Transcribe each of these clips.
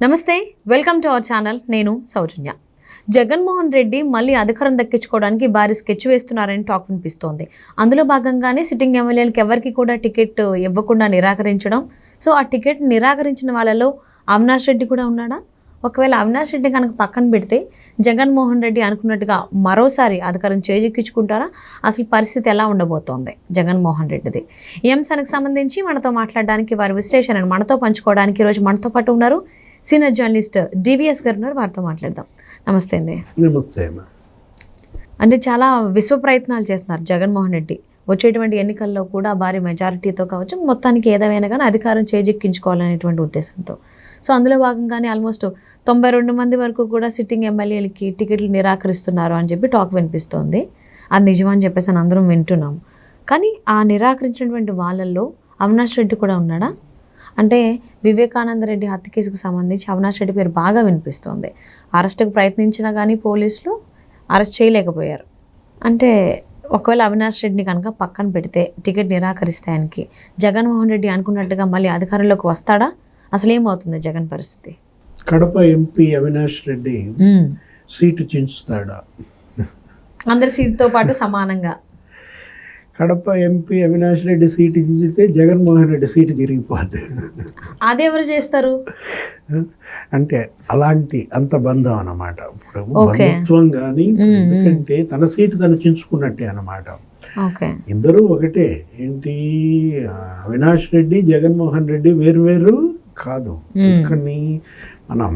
నమస్తే, welcome to our channel. నేను సౌజన్య. జగన్మోహన్ రెడ్డి మళ్ళీ అధికారం దక్కించుకోవడానికి భారీ స్కెచ్ వేస్తున్నారని టాక్ వినిపిస్తోంది. అందులో భాగంగానే సిట్టింగ్ ఎమ్మెల్యేలకు ఎవరికి కూడా టికెట్ ఇవ్వకుండా నిరాకరించడం. సో ఆ టికెట్ నిరాకరించిన వాళ్ళలో అవినాష్ రెడ్డి కూడా ఉన్నాడా? ఒకవేళ అవినాష్ రెడ్డి కనుక పక్కన పెడితే జగన్మోహన్ రెడ్డి అనుకున్నట్టుగా మరోసారి అధికారం చేజిక్కించుకుంటారా? అసలు పరిస్థితి ఎలా ఉండబోతోంది జగన్మోహన్ రెడ్డిది? ఈ అంశానికి సంబంధించి మనతో మాట్లాడడానికి, వారి విశ్లేషణను మనతో పంచుకోవడానికి ఈరోజు మనతో పాటు ఉన్నారు సీనియర్ జర్నలిస్ట్ డివిఎస్ గారు ఉన్నారు. వారితో మాట్లాడదాం. నమస్తే అండి. నమస్తే. అంటే చాలా విశ్వ ప్రయత్నాలు చేస్తున్నారు జగన్మోహన్ రెడ్డి. వచ్చేటువంటి ఎన్నికల్లో కూడా భారీ మెజారిటీతో కావచ్చు, మొత్తానికి ఏదైనా కానీ అధికారం చేజిక్కించుకోవాలనేటువంటి ఉద్దేశంతో. సో అందులో భాగంగానే ఆల్మోస్ట్ 92 మంది వరకు కూడా సిట్టింగ్ ఎమ్మెల్యేలకి టికెట్లు నిరాకరిస్తున్నారు అని చెప్పి టాక్ వినిపిస్తోంది. అది నిజమని చెప్పేసి అని అందరం వింటున్నాము. కానీ ఆ నిరాకరించినటువంటి వాళ్ళల్లో అవినాష్ రెడ్డి కూడా ఉన్నాడా? అంటే వివేకానంద రెడ్డి హత్య కేసుకు సంబంధించి అవినాష్ రెడ్డి పేరు బాగా వినిపిస్తోంది. అరెస్ట్కు ప్రయత్నించినా కానీ పోలీసులు అరెస్ట్ చేయలేకపోయారు. అంటే ఒకవేళ అవినాష్ రెడ్డిని కనుక పక్కన పెడితే, టికెట్ నిరాకరిస్తే ఆయనకి జగన్మోహన్ రెడ్డి అనుకున్నట్టుగా మళ్ళీ అధికారంలోకి వస్తాడా? అసలు ఏమవుతుంది జగన్ పరిస్థితి? కడప ఎంపీ అవినాష్ రెడ్డి సీటు చించుతాడా? అందరి సీటుతో పాటు సమానంగా కడప ఎంపీ అవినాష్ రెడ్డి సీటు చించితే జగన్మోహన్ రెడ్డి సీటు తిరిగిపోద్ది. అదెవరు చేస్తారు? అంటే అలాంటి అంత బంధం అన్నమాట. ఇప్పుడు బంధుత్వం కానీ, ఎందుకంటే తన సీటు తను చించుకున్నట్టే అన్నమాట. ఇద్దరు ఒకటే. ఏంటి, అవినాష్ రెడ్డి జగన్మోహన్ రెడ్డి వేరు కాదు. ఎందుకని మనం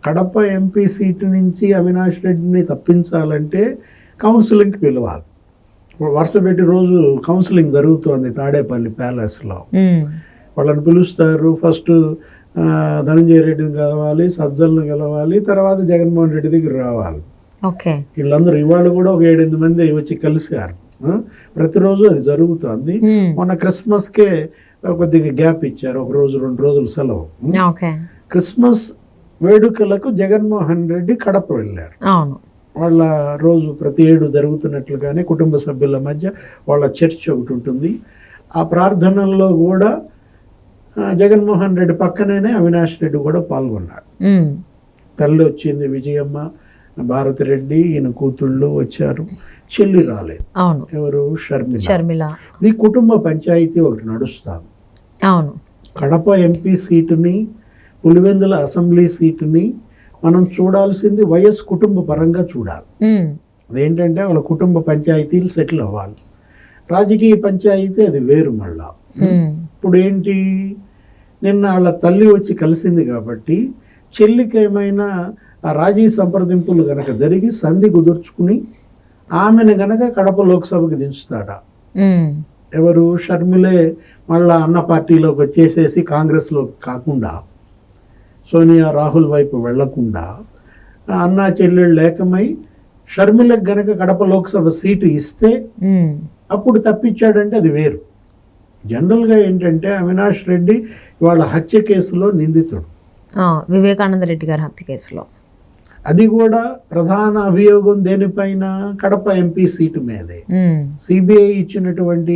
కడప ఎంపీ సీటు నుంచి అవినాష్ రెడ్డిని తప్పించాలంటే కౌన్సిలింగ్కి పిలవాలి. వరుస పెట్టి రోజు కౌన్సిలింగ్ జరుగుతోంది తాడేపల్లి ప్యాలెస్లో. వాళ్ళని పిలుస్తారు. ఫస్ట్ ధనంజయ రెడ్డిని కలవాలి, సజ్జలను కలవాలి, తర్వాత జగన్మోహన్ రెడ్డి దగ్గర రావాలి. వీళ్ళందరూ ఇవాళ కూడా ఒక 7-8 మంది వచ్చి కలిశారు. ప్రతిరోజు అది జరుగుతుంది. మొన్న క్రిస్మస్కే కొద్దిగా గ్యాప్ ఇచ్చారు, 1 రోజు 2 రోజులు సెలవు. క్రిస్మస్ వేడుకలకు జగన్మోహన్ రెడ్డి కడప వెళ్ళారు. వాళ్ళ రోజు ప్రతి ఏడు జరుగుతున్నట్లుగానే కుటుంబ సభ్యుల మధ్య వాళ్ళ చర్చ్ ఒకటి ఉంటుంది. ఆ ప్రార్థనల్లో కూడా జగన్మోహన్ రెడ్డి పక్కనే అవినాష్ రెడ్డి కూడా పాల్గొన్నాడు. తల్లి వచ్చింది విజయమ్మ, భారతి రెడ్డి, ఈయన కూతుళ్ళు వచ్చారు. చెల్లి రాలేదు. ఎవరు? షర్మిల. ఈ కుటుంబ పంచాయతీ ఒకటి నడుస్తాను. కడప ఎంపీ సీటుని, పులివెందుల అసెంబ్లీ సీటుని మనం చూడాల్సింది వైఎస్ కుటుంబ పరంగా చూడాలి. అదేంటంటే వాళ్ళ కుటుంబ పంచాయతీలు సెటిల్ అవ్వాలి. రాజకీయ పంచాయతీ అది వేరు. మళ్ళా ఇప్పుడు ఏంటి, నిన్న వాళ్ళ తల్లి వచ్చి కలిసింది కాబట్టి చెల్లికి ఏమైనా ఆ రాజీ సంప్రదింపులు గనక జరిగి సంధి కుదుర్చుకుని ఆమెను గనక కడప లోక్సభకి దించుతాడా? ఎవరు? షర్మిలే మళ్ళా అన్న పార్టీలోకి వచ్చేసేసి కాంగ్రెస్లో కాకుండా, సోనియా రాహుల్ వైపు వెళ్లకుండా అన్నా చెల్లెళ్ళు ఏకమై షర్మిలకు గనక కడప లోక్సభ సీటు ఇస్తే అప్పుడు తప్పించాడంటే అది వేరు. జనరల్గా ఏంటంటే అవినాష్ రెడ్డి వాళ్ళ హత్య కేసులో నిందితుడు. వివేకానంద రెడ్డి గారి హత్య కేసులో. అది కూడా ప్రధాన అభియోగం దేనిపైన? కడప ఎంపీ సీటు మీదే. సిబిఐ ఇచ్చినటువంటి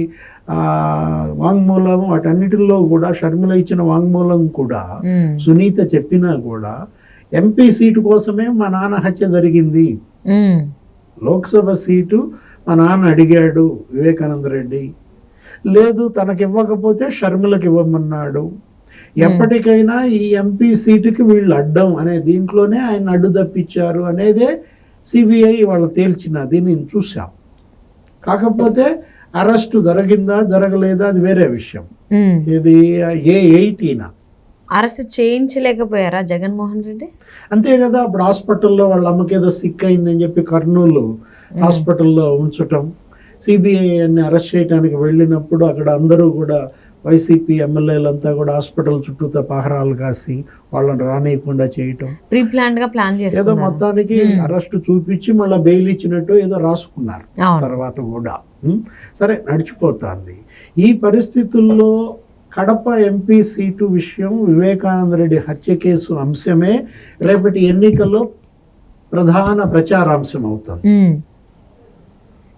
వాంగ్మూలం వాటన్నిటిలో కూడా, షర్మిల ఇచ్చిన వాంగ్మూలం కూడా, సునీత చెప్పినా కూడా ఎంపీ సీటు కోసమే మా నాన్న హత్య జరిగింది. లోక్సభ సీటు మా నాన్న అడిగాడు వివేకానంద రెడ్డి, లేదు తనకివ్వకపోతే షర్మిలకు ఇవ్వమన్నాడు. ఎప్పటికైనా ఈ ఎంపీ సీటుకి వీళ్ళు అడ్డం అనే దీంట్లోనే ఆయన అడ్డు తప్పించారు అనేదే సిబిఐ వాళ్ళు తేల్చిన దీన్ని చూసాం. కాకపోతే అరెస్టు జరిగిందా జరగలేదా అది వేరే విషయం. ఇది A18 అరెస్ట్ చేయించలేకపోయారా జగన్మోహన్ రెడ్డి? అంతే కదా. అప్పుడు హాస్పిటల్లో వాళ్ళ అమ్మకేదో సిక్ అయిందని చెప్పి కర్నూలు హాస్పిటల్లో ఉంచటం, సిబిఐ అన్ని అరెస్ట్ చేయడానికి వెళ్ళినప్పుడు అక్కడ అందరూ కూడా వైసీపీ ఎమ్మెల్యేలంతా కూడా హాస్పిటల్ చుట్టూతో పహరాలు కాసి వాళ్ళని రానియకుండా చేయటం, ఏదో మొత్తానికి అరెస్ట్ చూపించి మళ్ళీ బెయిల్ ఇచ్చినట్టు ఏదో రాసుకున్నారు. తర్వాత కూడా సరే నడిచిపోతుంది. ఈ పరిస్థితుల్లో కడప ఎంపీ సీటు విషయం, వివేకానంద రెడ్డి హత్య కేసు అంశమే రేపటి ఎన్నికల్లో ప్రధాన ప్రచారాంశం అవుతుంది.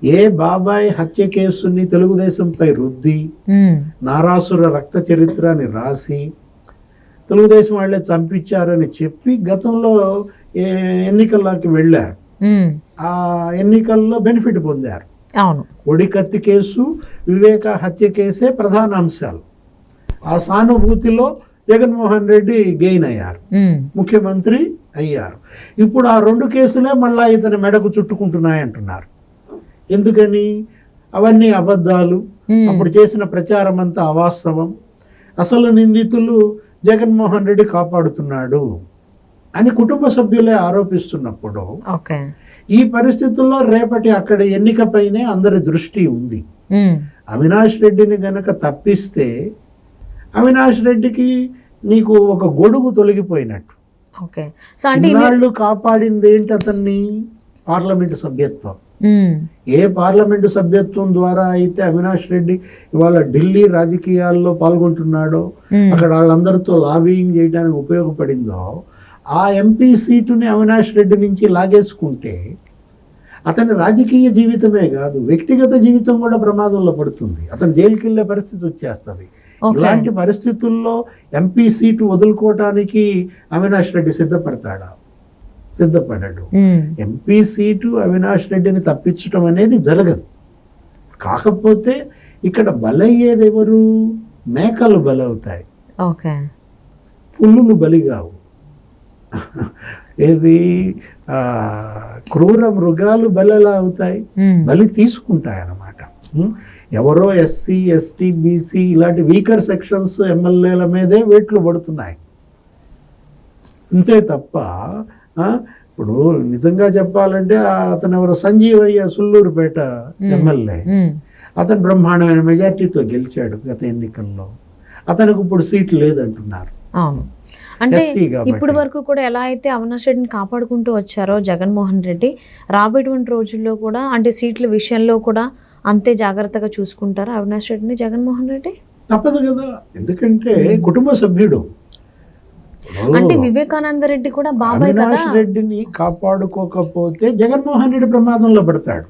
ఏ బాబాయ్ హత్య కేసుని తెలుగుదేశంపై రుద్ది నారాసుర రక్త చరిత్రని రాసి తెలుగుదేశం వాళ్ళే చంపించారని చెప్పి గతంలో ఎన్నికల్లోకి వెళ్ళారు. ఆ ఎన్నికల్లో బెనిఫిట్ పొందారు. అవును, ఒడికత్తి కేసు, వివేక హత్య కేసే ప్రధాన అంశాలు. ఆ సానుభూతిలో జగన్మోహన్ రెడ్డి గెయిన్ అయ్యారు, ముఖ్యమంత్రి అయ్యారు. ఇప్పుడు ఆ 2 కేసులే మళ్ళా ఇతని మెడకు చుట్టుకుంటున్నాయంటున్నారు. ఎందుకని? అవన్నీ అబద్ధాలు, అప్పుడు చేసిన ప్రచారం అంతా అవాస్తవం, అసలు నిందితులు జగన్మోహన్ రెడ్డి కాపాడుతున్నాడు అని కుటుంబ సభ్యులే ఆరోపిస్తున్నప్పుడు ఈ పరిస్థితుల్లో రేపటి అక్కడ ఎన్నికపైనే అందరి దృష్టి ఉంది. అవినాష్ రెడ్డిని గనక తప్పిస్తే అవినాష్ రెడ్డికి నీకు ఒక గొడుగు తొలగిపోయినట్టు. ఇన్నాళ్ళు కాపాడింది ఏంటి అతన్ని? పార్లమెంటు సభ్యత్వం. ఏ పార్లమెంటు సభ్యత్వం ద్వారా అయితే అవినాష్ రెడ్డి ఇవాళ ఢిల్లీ రాజకీయాల్లో పాల్గొంటున్నాడో, అక్కడ వాళ్ళందరితో లాబియింగ్ చేయడానికి ఉపయోగపడిందో, ఆ ఎంపీ సీటుని అవినాష్ రెడ్డి నుంచి లాగేసుకుంటే అతని రాజకీయ జీవితమే కాదు, వ్యక్తిగత జీవితం కూడా ప్రమాదంలో పడుతుంది. అతను జైలుకి వెళ్ళే పరిస్థితి వచ్చేస్తుంది. ఇలాంటి పరిస్థితుల్లో ఎంపీ సీటు వదులుకోవటానికి అవినాష్ రెడ్డి సిద్ధపడ్డాడు. ఎంపీ సీటు అవినాష్ రెడ్డిని తప్పించడం అనేది జరగదు. కాకపోతే ఇక్కడ బలయ్యేది ఎవరు? మేకలు బలవుతాయి, పుల్లులు బలిగావు. ఏది క్రూర మృగాలు బలిలా అవుతాయి, బలి తీసుకుంటాయి అన్నమాట. ఎవరో ఎస్సీ, ఎస్టీ, బీసీ ఇలాంటి వీకర్ సెక్షన్స్ ఎమ్మెల్యేల మీదే వేట్లు పడుతున్నాయి. అంతే తప్ప ఇప్పుడు నిజంగా చెప్పాలంటే అతను ఎవరు, సంజీవయ్య సుల్లూరుపేట ఎమ్మెల్యే, అతను బ్రహ్మాండమైన మెజార్టీతో గెలిచాడు గత ఎన్నికల్లో. అతనికి ఇప్పుడు సీట్ లేదంటున్నారు. అంటే ఇప్పటి వరకు కూడా ఎలా అయితే అవినాష్ రెడ్డిని కాపాడుకుంటూ వచ్చారో జగన్మోహన్ రెడ్డి, రాబోయేటువంటి రోజుల్లో కూడా అంటే సీట్ల విషయంలో కూడా అంతే జాగ్రత్తగా చూసుకుంటారా అవినాష్ రెడ్డిని జగన్మోహన్ రెడ్డి? తప్పదు కదా, ఎందుకంటే కుటుంబ సభ్యుడు. అంటే వివేకానంద రెడ్డి కూడా బాబాయ్ కదా. అవినాష్ రెడ్డిని కాపాడుకోకపోతే జగన్మోహన్ రెడ్డి ప్రమాదంలో పడతాడు.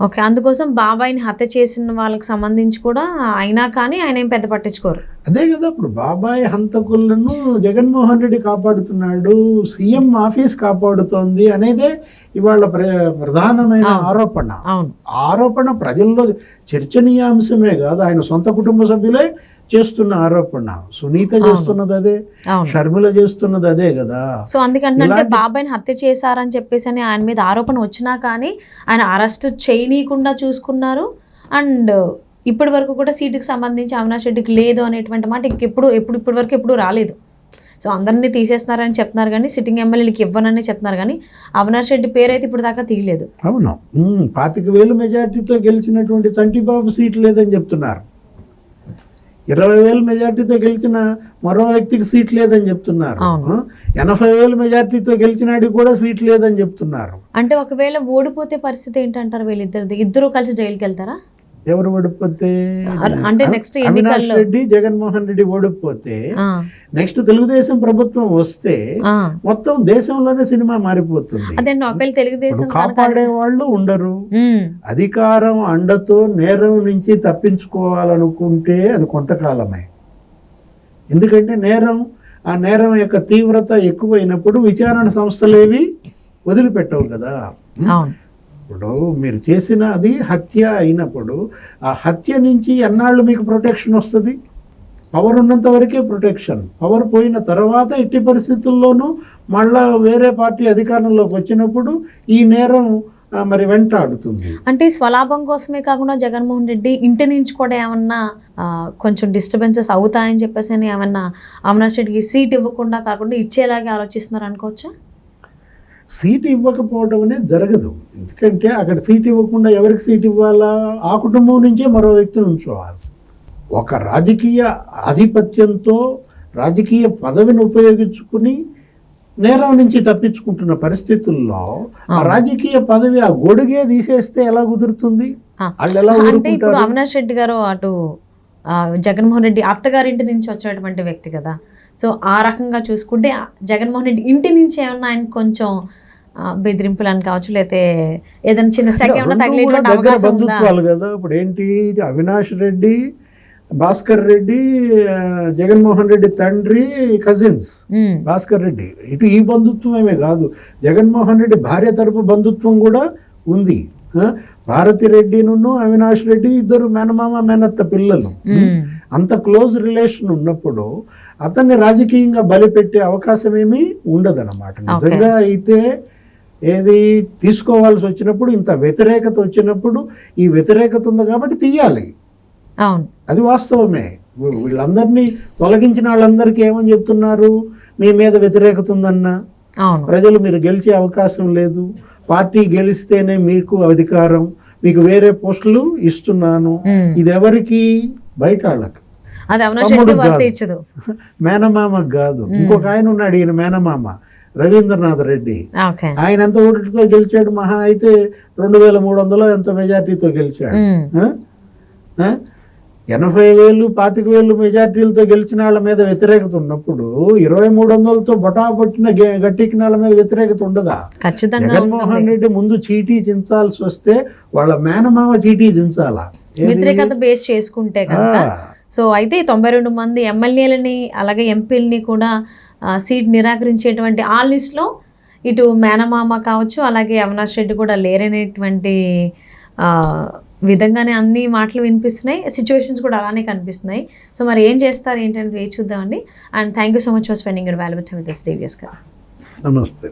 ఓకే, అందుకోసం బాబాయ్ని హత్య చేసిన వాళ్ళకి సంబంధించి కూడా అయినా కానీ ఆయన ఏం పెద్ద పట్టించుకోరు. అదే కదా, ఇప్పుడు బాబాయ్ హంతకులను జగన్మోహన్ రెడ్డి కాపాడుతున్నాడు, సీఎం ఆఫీస్ కాపాడుతోంది అనేదే ఇవాళ ప్రధానమైన ఆరోపణ. ఆరోపణ ప్రజల్లో చర్చనీయాంశమే కాదు, ఆయన సొంత కుటుంబ సభ్యులే చేస్తున్న ఆరోపణ. సునీత చేస్తున్నది అదే, షర్మిల చేస్తున్నది అదే కదా. సో అందుకంటే బాబాయ్ని హత్య చేశారని చెప్పేసి ఆయన మీద ఆరోపణ వచ్చినా కానీ ఆయన అరెస్ట్ చేయనీయకుండా చూసుకున్నారు. అండ్ ఇప్పటి వరకు కూడా సీటుకి సంబంధించి అవినాష్ రెడ్డికి లేదు అనేటువంటి మాట ఇప్పటి వరకు ఎప్పుడు రాలేదు. సో అందరినీ తీసేస్తున్నారని చెప్తున్నారు కానీ సిట్టింగ్ ఎమ్మెల్యేలకి ఇవ్వనని చెప్తున్నారు కానీ అవినాష్ రెడ్డి పేరు అయితే ఇప్పుడు దాకా తీయలేదు. అవును, 25,000 మెజార్టీతో గెలిచినటువంటి చంటిబాబు సీట్ లేదని చెప్తున్నారు. 20,000 మెజార్టీతో గెలిచిన మరో వ్యక్తికి సీట్ లేదని చెప్తున్నారు. 80,000 మెజార్టీతో గెలిచినాడికి కూడా సీట్ లేదని చెప్తున్నారు. అంటే ఒకవేళ ఓడిపోతే పరిస్థితి ఏంటంటారు? ఇద్దరు కలిసి జైలుకి వెళ్తారా? ఎవరు ఓడిపోతే? అంటే నెక్స్ట్ అవినాష్ రెడ్డి, జగన్మోహన్ రెడ్డి ఓడిపోతే నెక్స్ట్ తెలుగుదేశం ప్రభుత్వం వస్తే మొత్తం దేశంలోనే సినిమా మారిపోతుంది. కాపాడే వాళ్ళు ఉండరు. అధికారం అండతో నేరం నుంచి తప్పించుకోవాలనుకుంటే అది కొంతకాలమే. ఎందుకంటే ఆ నేరం యొక్క తీవ్రత ఎక్కువైనప్పుడు విచారణ సంస్థలేవి వదిలిపెట్టవు కదా. ఇప్పుడు మీరు చేసిన అది హత్య అయినప్పుడు ఆ హత్య నుంచి ఎన్నాళ్ళు మీకు ప్రొటెక్షన్ వస్తుంది? పవర్ ఉన్నంత వరకే ప్రొటెక్షన్. పవర్ పోయిన తర్వాత ఎట్టి పరిస్థితుల్లోనూ మళ్ళా వేరే పార్టీ అధికారంలోకి వచ్చినప్పుడు ఈ నేరం మరి వెంటాడుతుంది. అంటే స్వలాభం కోసమే కాకుండా జగన్మోహన్ రెడ్డి ఇంటి నుంచి కూడా ఏమన్నా కొంచెం డిస్టర్బెన్సెస్ అవుతాయని చెప్పేసి ఏమన్నా అవినాష్ రెడ్డికి సీట్ ఇవ్వకుండా కాకుండా ఇచ్చేలాగే ఆలోచిస్తున్నారు అనుకోవచ్చా? సీట్ ఇవ్వకపోవడం అనేది జరగదు. ఎందుకంటే అక్కడ సీట్ ఇవ్వకుండా ఎవరికి సీట్ ఇవ్వాలా? ఆ కుటుంబం నుంచే మరో వ్యక్తిని ఉంచుకోవాలి. ఒక రాజకీయ ఆధిపత్యంతో రాజకీయ పదవిని ఉపయోగించుకుని నేరం నుంచి తప్పించుకుంటున్న పరిస్థితుల్లో ఆ రాజకీయ పదవి ఆ గొడుగే తీసేస్తే ఎలా కుదురుతుంది? వాళ్ళు ఎలా ఊరుకుంటారు? అవినాష్ రెడ్డి గారు అటు జగన్మోహన్ రెడ్డి అత్తగారింటి నుంచి వచ్చినటువంటి వ్యక్తి కదా. సో ఆ రకంగా చూసుకుంటే జగన్మోహన్ రెడ్డి ఇంటి నుంచి ఏమన్నా ఆయన కొంచెం బెదిరింపులు అని కావచ్చు, లేకపోతే ఏదైనా చిన్న సెగ ఏమన్నా తగిలేటువంటి అవకాశం ఉందా? బంధుత్వాలు కదా. ఇప్పుడు ఏంటి, అవినాష్ రెడ్డి భాస్కర్ రెడ్డి జగన్మోహన్ రెడ్డి తండ్రి కజిన్స్. భాస్కర్ రెడ్డి ఇటు ఈ బంధుత్వమే కాదు, జగన్మోహన్ రెడ్డి భార్య తరపు బంధుత్వం కూడా ఉంది. భారతిరెడ్డిను అవినాష్ రెడ్డి ఇద్దరు మేనమామ మేనత్త పిల్లలు. అంత క్లోజ్ రిలేషన్ ఉన్నప్పుడు అతన్ని రాజకీయంగా బలిపెట్టే అవకాశం ఏమీ ఉండదన్నమాట. నిజంగా అయితే ఏది తీసుకోవాల్సి వచ్చినప్పుడు, ఇంత వ్యతిరేకత వచ్చినప్పుడు, ఈ వ్యతిరేకత ఉంది కాబట్టి తీయాలి. అవును, అది వాస్తవమే. వీళ్ళందరినీ తొలగించిన వాళ్ళందరికీ ఏమని చెప్తున్నారు, మీ మీద వ్యతిరేకత ఉందన్నా, ప్రజలు మీరు గెలిచే అవకాశం లేదు, పార్టీ గెలిస్తేనే మీకు అధికారం, మీకు వేరే పోస్టులు ఇస్తున్నాను. ఇది ఎవరికి? బయట వాళ్ళకి, మేనమామకు కాదు. ఇంకొక ఆయన ఉన్నాడు, ఈయన మేనమామ రవీంద్రనాథ్ రెడ్డి. ఆయన ఎంత ఓట్లతో గెలిచాడు? మహా అయితే 2300 ఎంతో మెజార్టీతో గెలిచాడు. 80,000 25,000 మెజార్టీలతో గెలిచిన వాళ్ళ మీద వ్యతిరేకత ఉన్నప్పుడు 2300తో బొట్టిన గట్టికిన వాళ్ళ మీద వ్యతిరేకత ఉండదా? జగన్మోహన్ రెడ్డి ముందు చీటీ చించాల్సి వస్తే వాళ్ళ మేనమామ చీటీ చించాలా, వ్యతిరేకత బేస్ చేసుకుంటే కనుక. సో అయితే 92 మంది ఎమ్మెల్యేలని అలాగే ఎంపీలని కూడా సీట్ నిరాకరించేటువంటి ఆ లిస్ట్లో ఇటు మేనమామ కావచ్చు, అలాగే అవినాష్ రెడ్డి కూడా లేరనేటువంటి విధంగానే అన్ని మాటలు వినిపిస్తున్నాయి. సిచ్యువేషన్స్ కూడా అలానే కనిపిస్తున్నాయి. సో మరి ఏం చేస్తారు ఏంటనేది వేచి చూద్దామండి. And thank you so much for spending your valuable time with us, DVS గారు. నమస్తే.